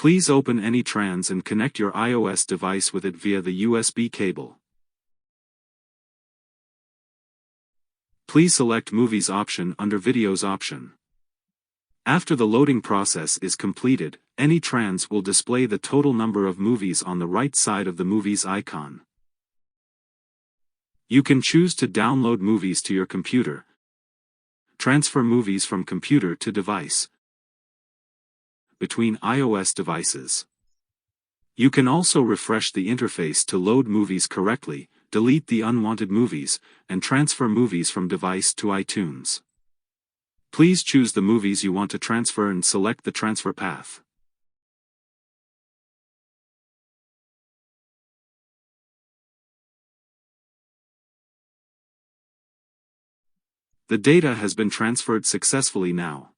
Please open AnyTrans and connect your iOS device with it via the USB cable. Please select Movies option under Videos option. After the loading process is completed, AnyTrans will display the total number of movies on the right side of the Movies icon. You can choose to download movies to your computer, transfer movies from computer to device, between iOS devices. You can also refresh the interface to load movies correctly, delete the unwanted movies, and transfer movies from device to iTunes. Please choose the movies you want to transfer and select the transfer path. The data has been transferred successfully now.